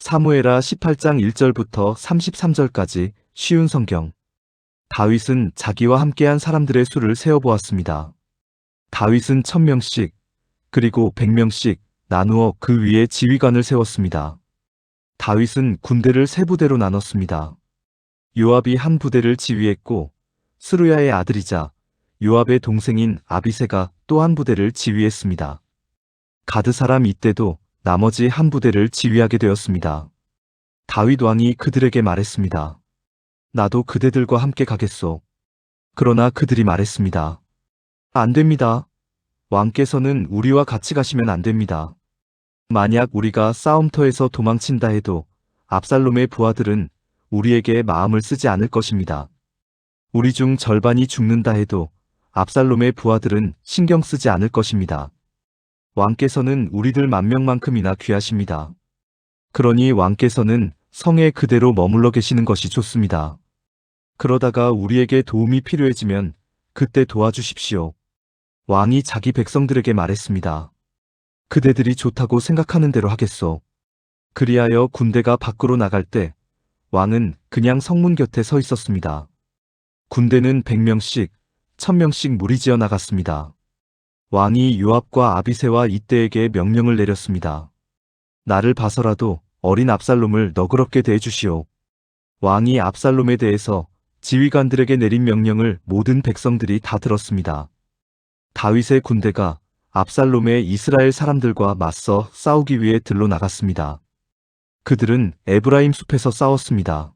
사무엘하 18장 1절부터 33절까지 쉬운 성경. 다윗은 자기와 함께한 사람들의 수를 세어보았습니다. 다윗은 1000명씩 그리고 100명씩 나누어 그 위에 지휘관을 세웠습니다. 다윗은 군대를 세 부대로 나눴습니다. 요압이 한 부대를 지휘했고 스루야의 아들이자 요압의 동생인 아비새가 또 한 부대를 지휘했습니다. 가드 사람 이때도 나머지 한 부대를 지휘하게 되었습니다. 다윗 왕이 그들에게 말했습니다. 나도 그대들과 함께 가겠소. 그러나 그들이 말했습니다. 안 됩니다. 왕께서는 우리와 같이 가시면 안 됩니다. 만약 우리가 싸움터에서 도망친다 해도 압살롬의 부하들은 우리에게 마음을 쓰지 않을 것입니다. 우리 중 절반이 죽는다 해도 압살롬의 부하들은 신경 쓰지 않을 것입니다. 왕께서는 우리들 10,000명만큼이나 귀하십니다. 그러니 왕께서는 성에 그대로 머물러 계시는 것이 좋습니다. 그러다가 우리에게 도움이 필요해지면 그때 도와주십시오. 왕이 자기 백성들에게 말했습니다. 그대들이 좋다고 생각하는 대로 하겠소. 그리하여 군대가 밖으로 나갈 때 왕은 그냥 성문 곁에 서 있었습니다. 군대는 100명씩, 1000명씩 무리지어 나갔습니다. 왕이 요압과 아비새와 이때에게 명령을 내렸습니다. 나를 봐서라도 어린 압살롬을 너그럽게 대해주시오. 왕이 압살롬에 대해서 지휘관들에게 내린 명령을 모든 백성들이 다 들었습니다. 다윗의 군대가 압살롬의 이스라엘 사람들과 맞서 싸우기 위해 들로 나갔습니다. 그들은 에브라임 숲에서 싸웠습니다.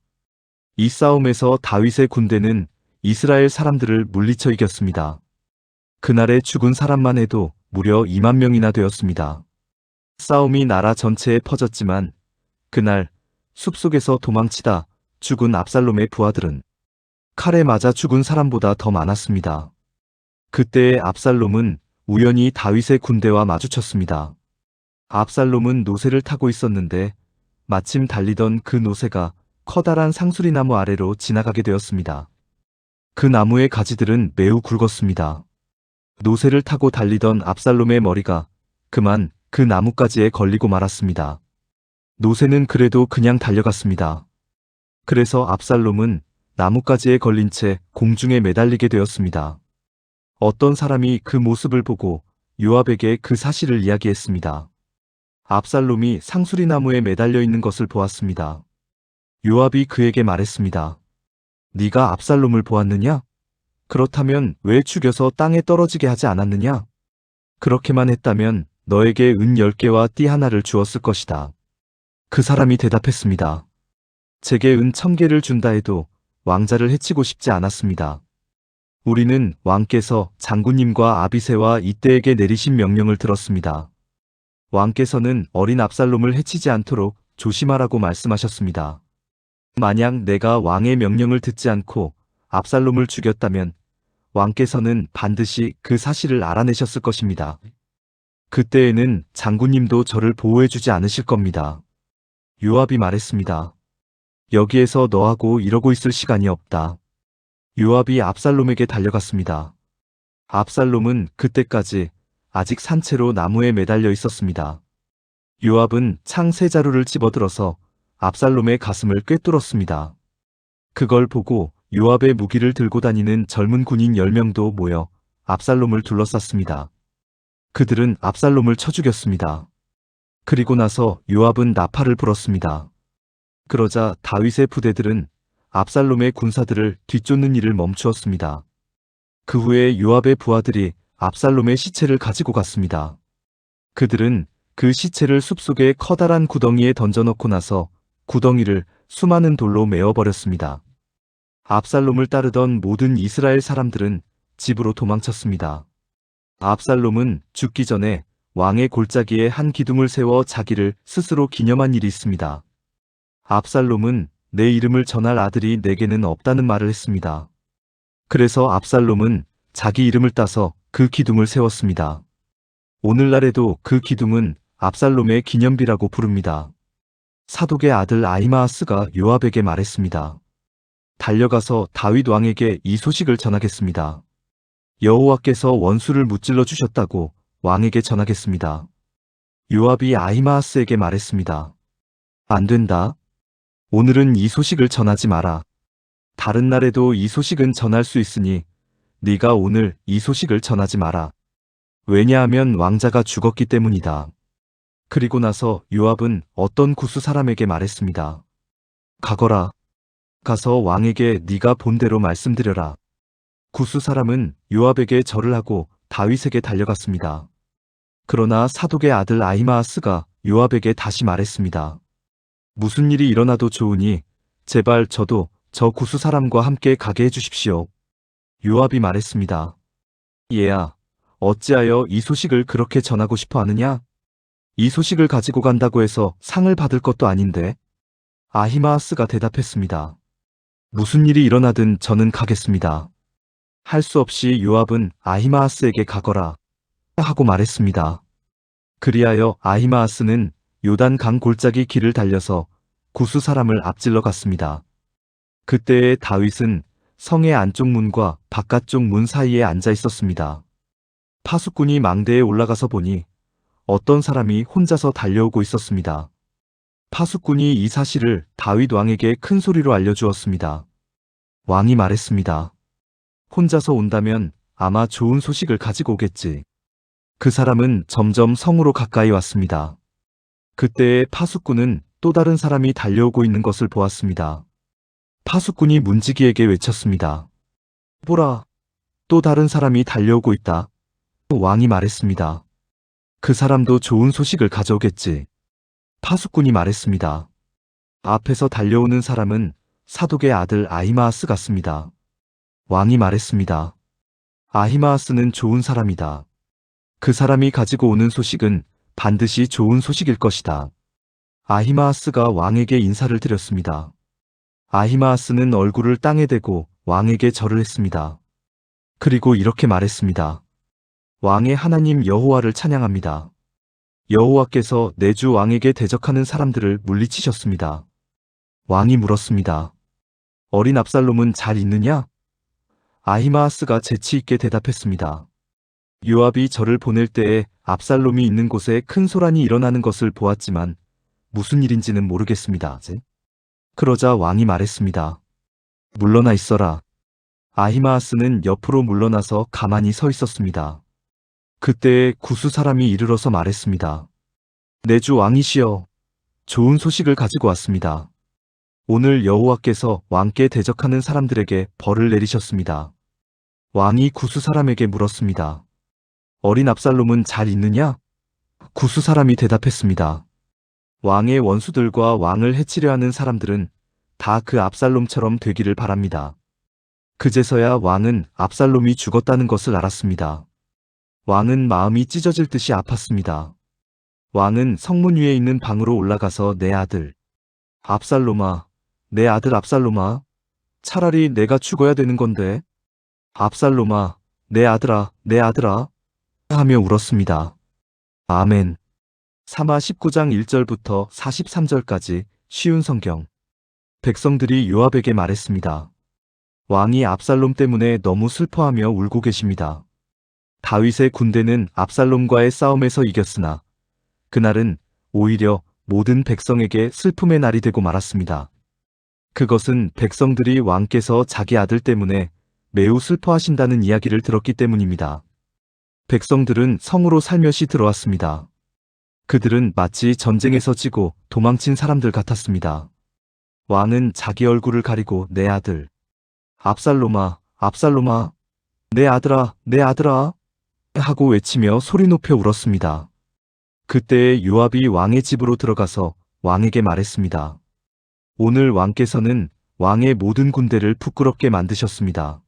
이 싸움에서 다윗의 군대는 이스라엘 사람들을 물리쳐 이겼습니다. 그날에 죽은 사람만 해도 무려 20,000명이나 되었습니다. 싸움이 나라 전체에 퍼졌지만 그날 숲속에서 도망치다 죽은 압살롬의 부하들은 칼에 맞아 죽은 사람보다 더 많았습니다. 그때의 압살롬은 우연히 다윗의 군대와 마주쳤습니다. 압살롬은 노새를 타고 있었는데 마침 달리던 그 노새가 커다란 상수리나무 아래로 지나가게 되었습니다. 그 나무의 가지들은 매우 굵었습니다. 노새를 타고 달리던 압살롬의 머리가 그만 그 나뭇가지에 걸리고 말았습니다. 노새는 그래도 그냥 달려갔습니다. 그래서 압살롬은 나뭇가지에 걸린 채 공중에 매달리게 되었습니다. 어떤 사람이 그 모습을 보고 요압에게 그 사실을 이야기했습니다. 압살롬이 상수리나무에 매달려 있는 것을 보았습니다. 요압이 그에게 말했습니다. 네가 압살롬을 보았느냐? 그렇다면 왜 죽여서 땅에 떨어지게 하지 않았느냐? 그렇게만 했다면 너에게 은 10개와 띠 하나를 주었을 것이다. 그 사람이 대답했습니다. 제게 은 1000개를 준다 해도 왕자를 해치고 싶지 않았습니다. 우리는 왕께서 장군님과 아비새와 이때에게 내리신 명령을 들었습니다. 왕께서는 어린 압살롬을 해치지 않도록 조심하라고 말씀하셨습니다. 만약 내가 왕의 명령을 듣지 않고 압살롬을 죽였다면 왕께서는 반드시 그 사실을 알아내셨을 것입니다. 그때에는 장군님도 저를 보호해주지 않으실 겁니다. 요압이 말했습니다. 여기에서 너하고 이러고 있을 시간이 없다. 요압이 압살롬에게 달려갔습니다. 압살롬은 그때까지 아직 산채로 나무에 매달려 있었습니다. 요압은 창 세 자루를 집어들어서 압살롬의 가슴을 꿰뚫었습니다. 그걸 보고 요압의 무기를 들고 다니는 젊은 군인 10명도 모여 압살롬을 둘러쌌습니다. 그들은 압살롬을 쳐 죽였습니다. 그리고 나서 요압은 나팔을 불었습니다. 그러자 다윗의 부대들은 압살롬의 군사들을 뒤쫓는 일을 멈추었습니다. 그 후에 요압의 부하들이 압살롬의 시체를 가지고 갔습니다. 그들은 그 시체를 숲속의 커다란 구덩이에 던져넣고 나서 구덩이를 수많은 돌로 메워버렸습니다. 압살롬을 따르던 모든 이스라엘 사람들은 집으로 도망쳤습니다. 압살롬은 죽기 전에 왕의 골짜기에 한 기둥을 세워 자기를 스스로 기념한 일이 있습니다. 압살롬은 내 이름을 전할 아들이 내게는 없다는 말을 했습니다. 그래서 압살롬은 자기 이름을 따서 그 기둥을 세웠습니다. 오늘날에도 그 기둥은 압살롬의 기념비라고 부릅니다. 사독의 아들 아히마아스가 요압에게 말했습니다. 달려가서 다윗 왕에게 이 소식을 전하겠습니다. 여호와께서 원수를 무찔러 주셨다고 왕에게 전하겠습니다. 요압이 아히마아스에게 말했습니다. 안 된다. 오늘은 이 소식을 전하지 마라. 다른 날에도 이 소식은 전할 수 있으니 네가 오늘 이 소식을 전하지 마라. 왜냐하면 왕자가 죽었기 때문이다. 그리고 나서 요압은 어떤 구스 사람에게 말했습니다. 가거라. 가서 왕에게 네가 본대로 말씀드려라. 구스 사람은 요압에게 절을 하고 다윗에게 달려갔습니다. 그러나 사독의 아들 아히마아스가 요압에게 다시 말했습니다. 무슨 일이 일어나도 좋으니 제발 저도 저 구스 사람과 함께 가게 해주십시오. 요압이 말했습니다. 얘야, 어찌하여 이 소식을 그렇게 전하고 싶어 하느냐? 이 소식을 가지고 간다고 해서 상을 받을 것도 아닌데. 아히마아스가 대답했습니다. 무슨 일이 일어나든 저는 가겠습니다. 할 수 없이 요압은 아히마아스에게 가거라 하고 말했습니다. 그리하여 아히마아스는 요단 강 골짜기 길을 달려서 구스 사람을 앞질러 갔습니다. 그때에 다윗은 성의 안쪽 문과 바깥쪽 문 사이에 앉아 있었습니다. 파수꾼이 망대에 올라가서 보니 어떤 사람이 혼자서 달려오고 있었습니다. 파수꾼이 이 사실을 다윗 왕에게 큰 소리로 알려주었습니다. 왕이 말했습니다. 혼자서 온다면 아마 좋은 소식을 가지고 오겠지. 그 사람은 점점 성으로 가까이 왔습니다. 그때에 파수꾼은 또 다른 사람이 달려오고 있는 것을 보았습니다. 파수꾼이 문지기에게 외쳤습니다. 보라, 또 다른 사람이 달려오고 있다. 왕이 말했습니다. 그 사람도 좋은 소식을 가져오겠지. 파수꾼이 말했습니다. 앞에서 달려오는 사람은 사독의 아들 아히마아스 같습니다. 왕이 말했습니다. 아히마아스는 좋은 사람이다. 그 사람이 가지고 오는 소식은 반드시 좋은 소식일 것이다. 아히마아스가 왕에게 인사를 드렸습니다. 아히마아스는 얼굴을 땅에 대고 왕에게 절을 했습니다. 그리고 이렇게 말했습니다. 왕의 하나님 여호와를 찬양합니다. 여호와께서 내 주 왕에게 대적하는 사람들을 물리치셨습니다. 왕이 물었습니다. 어린 압살롬은 잘 있느냐? 아히마아스가 재치 있게 대답했습니다. 요압이 저를 보낼 때에 압살롬이 있는 곳에 큰 소란이 일어나는 것을 보았지만 무슨 일인지는 모르겠습니다. 그러자 왕이 말했습니다. 물러나 있어라. 아히마아스는 옆으로 물러나서 가만히 서 있었습니다. 그때에 구스 사람이 이르러서 말했습니다. 내 주 왕이시여, 좋은 소식을 가지고 왔습니다. 오늘 여호와께서 왕께 대적하는 사람들에게 벌을 내리셨습니다. 왕이 구스 사람에게 물었습니다. 어린 압살롬은 잘 있느냐? 구스 사람이 대답했습니다. 왕의 원수들과 왕을 해치려 하는 사람들은 다 그 압살롬처럼 되기를 바랍니다. 그제서야 왕은 압살롬이 죽었다는 것을 알았습니다. 왕은 마음이 찢어질 듯이 아팠습니다. 왕은 성문 위에 있는 방으로 올라가서 내 아들 압살롬아, 내 아들 압살롬아, 차라리 내가 죽어야 되는 건데. 압살롬아, 내 아들아, 내 아들아 하며 울었습니다. 아멘. 사마 19장 1절부터 43절까지 쉬운 성경. 백성들이 요압에게 말했습니다. 왕이 압살롬 때문에 너무 슬퍼하며 울고 계십니다. 다윗의 군대는 압살롬과의 싸움에서 이겼으나 그날은 오히려 모든 백성에게 슬픔의 날이 되고 말았습니다. 그것은 백성들이 왕께서 자기 아들 때문에 매우 슬퍼하신다는 이야기를 들었기 때문입니다. 백성들은 성으로 살며시 들어왔습니다. 그들은 마치 전쟁에서 지고 도망친 사람들 같았습니다. 왕은 자기 얼굴을 가리고 내 아들 압살롬아, 압살롬아, 내 아들아, 내 아들아 하고 외치며 소리 높여 울었습니다. 그때에 요압이 왕의 집으로 들어가서 왕에게 말했습니다. 오늘 왕께서는 왕의 모든 군대를 부끄럽게 만드셨습니다.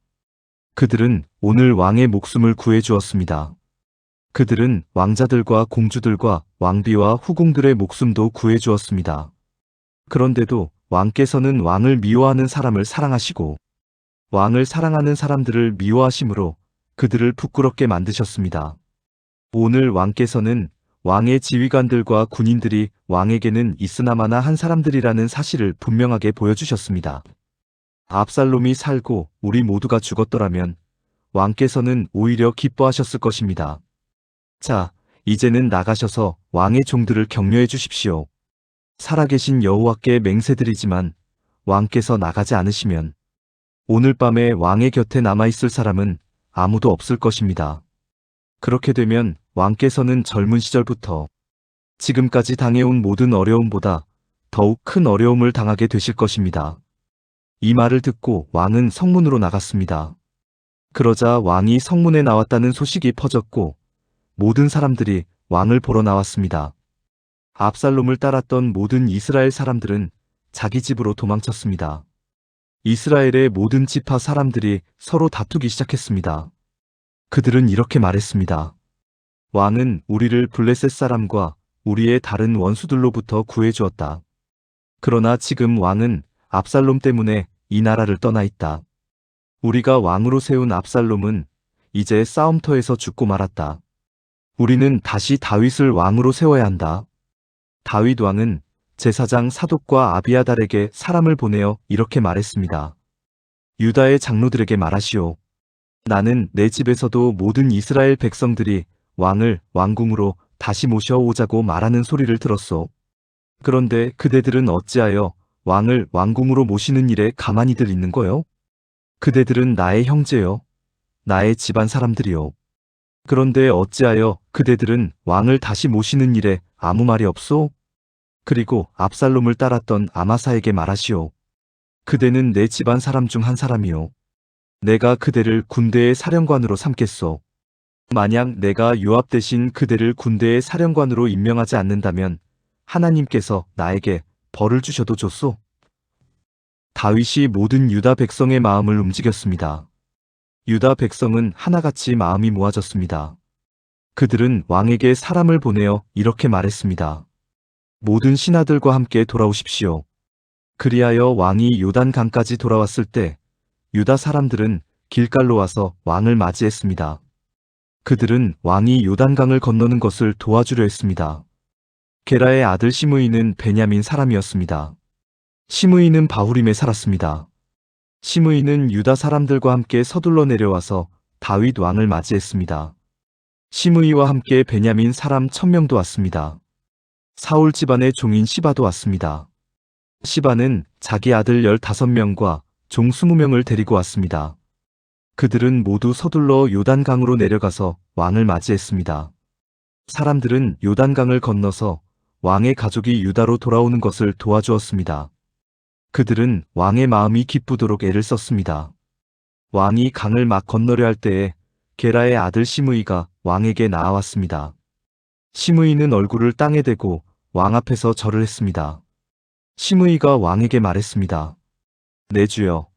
그들은 오늘 왕의 목숨을 구해주었습니다. 그들은 왕자들과 공주들과 왕비와 후궁들의 목숨도 구해주었습니다. 그런데도 왕께서는 왕을 미워하는 사람을 사랑하시고 왕을 사랑하는 사람들을 미워하심으로 그들을 부끄럽게 만드셨습니다. 오늘 왕께서는 왕의 지휘관들과 군인들이 왕에게는 있으나마나 한 사람들이라는 사실을 분명하게 보여주셨습니다. 압살롬이 살고 우리 모두가 죽었더라면 왕께서는 오히려 기뻐하셨을 것입니다. 자, 이제는 나가셔서 왕의 종들을 격려해 주십시오. 살아계신 여호와께 맹세드리지만 왕께서 나가지 않으시면 오늘 밤에 왕의 곁에 남아있을 사람은 아무도 없을 것입니다. 그렇게 되면 왕께서는 젊은 시절부터 지금까지 당해온 모든 어려움보다 더욱 큰 어려움을 당하게 되실 것입니다. 이 말을 듣고 왕은 성문으로 나갔습니다. 그러자 왕이 성문에 나왔다는 소식이 퍼졌고 모든 사람들이 왕을 보러 나왔습니다. 압살롬을 따랐던 모든 이스라엘 사람들은 자기 집으로 도망쳤습니다. 이스라엘의 모든 지파 사람들이 서로 다투기 시작했습니다. 그들은 이렇게 말했습니다. 왕은 우리를 블레셋 사람과 우리의 다른 원수들로부터 구해주었다. 그러나 지금 왕은 압살롬 때문에 이 나라를 떠나 있다. 우리가 왕으로 세운 압살롬은 이제 싸움터에서 죽고 말았다. 우리는 다시 다윗을 왕으로 세워야 한다. 다윗 왕은 제사장 사독과 아비아달에게 사람을 보내어 이렇게 말했습니다. 유다의 장로들에게 말하시오. 나는 내 집에서도 모든 이스라엘 백성들이 왕을 왕궁으로 다시 모셔오자고 말하는 소리를 들었소. 그런데 그대들은 어찌하여 왕을 왕궁으로 모시는 일에 가만히들 있는 거요? 그대들은 나의 형제요, 나의 집안 사람들이요. 그런데 어찌하여 그대들은 왕을 다시 모시는 일에 아무 말이 없소? 그리고 압살롬을 따랐던 아마사에게 말하시오. 그대는 내 집안 사람 중 한 사람이요. 내가 그대를 군대의 사령관으로 삼겠소. 만약 내가 요압 대신 그대를 군대의 사령관으로 임명하지 않는다면 하나님께서 나에게 벌을 주셔도 좋소. 다윗이 모든 유다 백성의 마음을 움직였습니다. 유다 백성은 하나같이 마음이 모아졌습니다. 그들은 왕에게 사람을 보내어 이렇게 말했습니다. 모든 신하들과 함께 돌아오십시오. 그리하여 왕이 요단강까지 돌아왔을 때 유다 사람들은 길갈로 와서 왕을 맞이했습니다. 그들은 왕이 요단강을 건너는 것을 도와주려 했습니다. 게라의 아들 시므이는 베냐민 사람이었습니다. 시므이는 바후림에 살았습니다. 시므이는 유다 사람들과 함께 서둘러 내려와서 다윗 왕을 맞이했습니다. 시므이와 함께 베냐민 사람 1000명도 왔습니다. 사울 집안의 종인 시바도 왔습니다. 시바는 자기 아들 15명과 종 20명을 데리고 왔습니다. 그들은 모두 서둘러 요단강으로 내려가서 왕을 맞이했습니다. 사람들은 요단강을 건너서 왕의 가족이 유다로 돌아오는 것을 도와주었습니다. 그들은 왕의 마음이 기쁘도록 애를 썼습니다. 왕이 강을 막 건너려 할 때에 게라의 아들 시므이가 왕에게 나아왔습니다. 시므이는 얼굴을 땅에 대고 왕 앞에서 절을 했습니다. 시므이가 왕에게 말했습니다. 내 주여,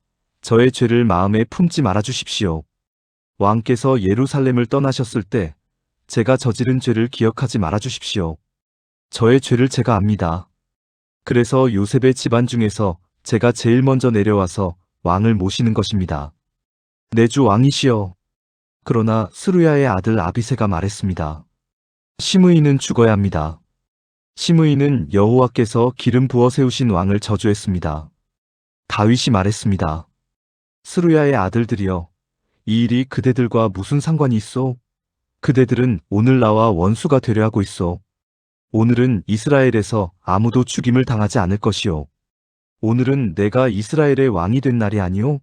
저의 죄를 마음에 품지 말아 주십시오. 왕께서 예루살렘을 떠나셨을 때 제가 저지른 죄를 기억하지 말아 주십시오. 저의 죄를 제가 압니다. 그래서 요셉의 집안 중에서 제가 제일 먼저 내려와서 왕을 모시는 것입니다. 내 주 왕이시여. 그러나 스루야의 아들 아비새가 말했습니다. 시므이는 죽어야 합니다. 시므이는 여호와께서 기름 부어 세우신 왕을 저주했습니다. 다윗이 말했습니다. 스루야의 아들들이여, 이 일이 그대들과 무슨 상관이 있소? 그대들은 오늘 나와 원수가 되려 하고 있소. 오늘은 이스라엘에서 아무도 죽임을 당하지 않을 것이요. 오늘은 내가 이스라엘의 왕이 된 날이 아니오?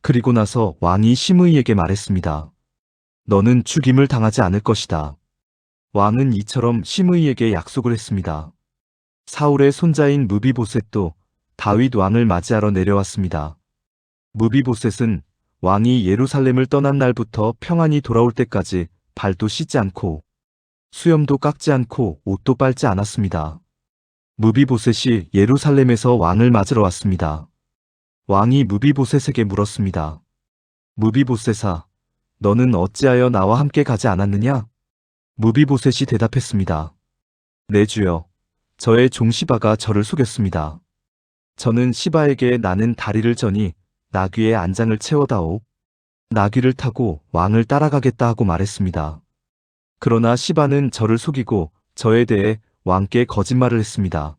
그리고 나서 왕이 시므이에게 말했습니다. 너는 죽임을 당하지 않을 것이다. 왕은 이처럼 시므이에게 약속을 했습니다. 사울의 손자인 무비보셋도 다윗 왕을 맞이하러 내려왔습니다. 무비보셋은 왕이 예루살렘을 떠난 날부터 평안히 돌아올 때까지 발도 씻지 않고 수염도 깎지 않고 옷도 빨지 않았습니다. 무비보셋이 예루살렘에서 왕을 맞으러 왔습니다. 왕이 무비보셋에게 물었습니다. 무비보셋아, 너는 어찌하여 나와 함께 가지 않았느냐? 무비보셋이 대답했습니다. 내 주여, 저의 종 시바가 저를 속였습니다. 저는 시바에게 나는 다리를 저니 나귀의 안장을 채워다오. 나귀를 타고 왕을 따라가겠다 하고 말했습니다. 그러나 시바는 저를 속이고 저에 대해 왕께 거짓말을 했습니다.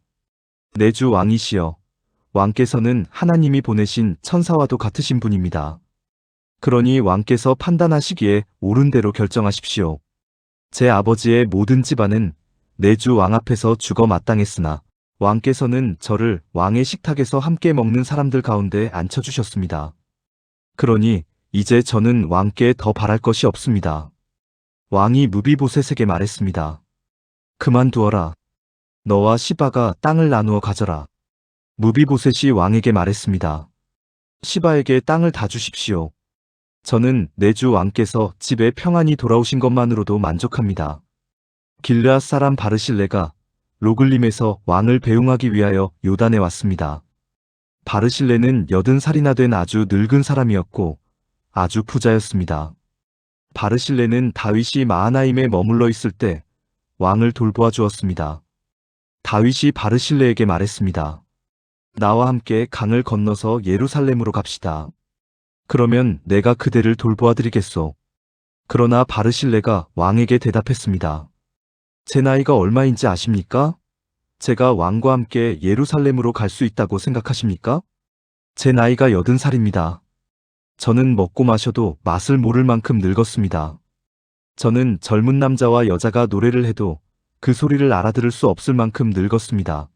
내 주 왕이시여, 왕께서는 하나님이 보내신 천사와도 같으신 분입니다. 그러니 왕께서 판단하시기에 옳은 대로 결정하십시오. 제 아버지의 모든 집안은 내 주 왕 앞에서 죽어 마땅했으나 왕께서는 저를 왕의 식탁에서 함께 먹는 사람들 가운데 앉혀주셨습니다. 그러니 이제 저는 왕께 더 바랄 것이 없습니다. 왕이 무비보셋에게 말했습니다. 그만두어라. 너와 시바가 땅을 나누어 가져라. 무비보셋이 왕에게 말했습니다. 시바에게 땅을 다 주십시오. 저는 내 주 왕께서 집에 평안히 돌아오신 것만으로도 만족합니다. 길르앗 사람 바르실레가 로글림에서 왕을 배웅하기 위하여 요단에 왔습니다. 바르실레는 80살이나 된 아주 늙은 사람이었고 아주 부자였습니다. 바르실레는 다윗이 마하나임에 머물러 있을 때 왕을 돌보아 주었습니다. 다윗이 바르실레에게 말했습니다. 나와 함께 강을 건너서 예루살렘으로 갑시다. 그러면 내가 그대를 돌보아 드리겠소. 그러나 바르실레가 왕에게 대답했습니다. 제 나이가 얼마인지 아십니까? 제가 왕과 함께 예루살렘으로 갈 수 있다고 생각하십니까? 제 나이가 80살입니다. 저는 먹고 마셔도 맛을 모를 만큼 늙었습니다. 저는 젊은 남자와 여자가 노래를 해도 그 소리를 알아들을 수 없을 만큼 늙었습니다.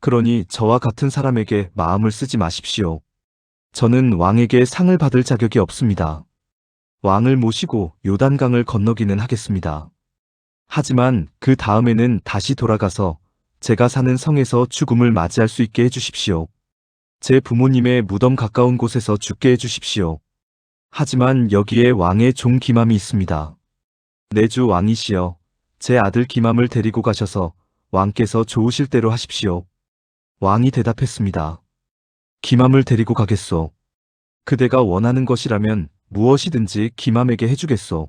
그러니 저와 같은 사람에게 마음을 쓰지 마십시오. 저는 왕에게 상을 받을 자격이 없습니다. 왕을 모시고 요단강을 건너기는 하겠습니다. 하지만 그 다음에는 다시 돌아가서 제가 사는 성에서 죽음을 맞이할 수 있게 해주십시오. 제 부모님의 무덤 가까운 곳에서 죽게 해주십시오. 하지만 여기에 왕의 종 기맘이 있습니다. 내 주 왕이시여, 제 아들 기맘을 데리고 가셔서 왕께서 좋으실 대로 하십시오. 왕이 대답했습니다. 기맘을 데리고 가겠소. 그대가 원하는 것이라면 무엇이든지 기맘에게 해주겠소.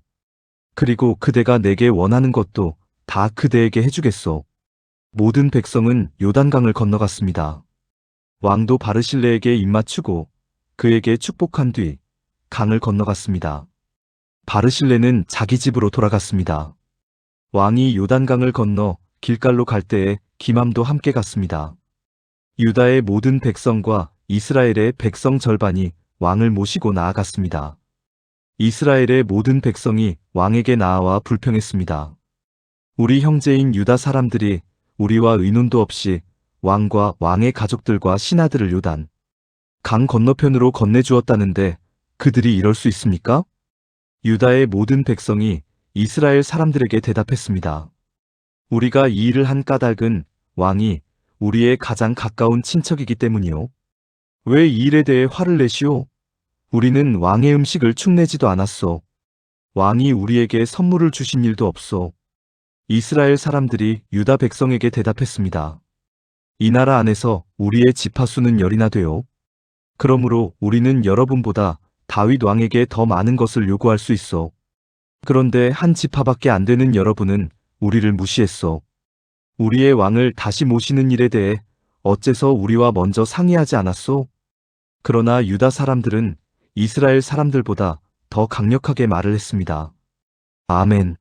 그리고 그대가 내게 원하는 것도 다 그대에게 해주겠소. 모든 백성은 요단강을 건너갔습니다. 왕도 바르실레에게 입맞추고 그에게 축복한 뒤 강을 건너갔습니다. 바르실레는 자기 집으로 돌아갔습니다. 왕이 요단강을 건너 길갈로 갈 때에 기맘도 함께 갔습니다. 유다의 모든 백성과 이스라엘의 백성 절반이 왕을 모시고 나아갔습니다. 이스라엘의 모든 백성이 왕에게 나아와 불평했습니다. 우리 형제인 유다 사람들이 우리와 의논도 없이 왕과 왕의 가족들과 신하들을 요단 강 건너편으로 건네주었다는데 그들이 이럴 수 있습니까? 유다의 모든 백성이 이스라엘 사람들에게 대답했습니다. 우리가 이 일을 한 까닭은 왕이 우리의 가장 가까운 친척이기 때문이요. 왜 이 일에 대해 화를 내시오? 우리는 왕의 음식을 축내지도 않았소. 왕이 우리에게 선물을 주신 일도 없소. 이스라엘 사람들이 유다 백성에게 대답했습니다. 이 나라 안에서 우리의 지파수는 10이나 되오. 그러므로 우리는 여러분보다 다윗 왕에게 더 많은 것을 요구할 수 있소. 그런데 한 지파밖에 안 되는 여러분은 우리를 무시했소. 우리의 왕을 다시 모시는 일에 대해 어째서 우리와 먼저 상의하지 않았소? 그러나 유다 사람들은 이스라엘 사람들보다 더 강력하게 말을 했습니다. 아멘.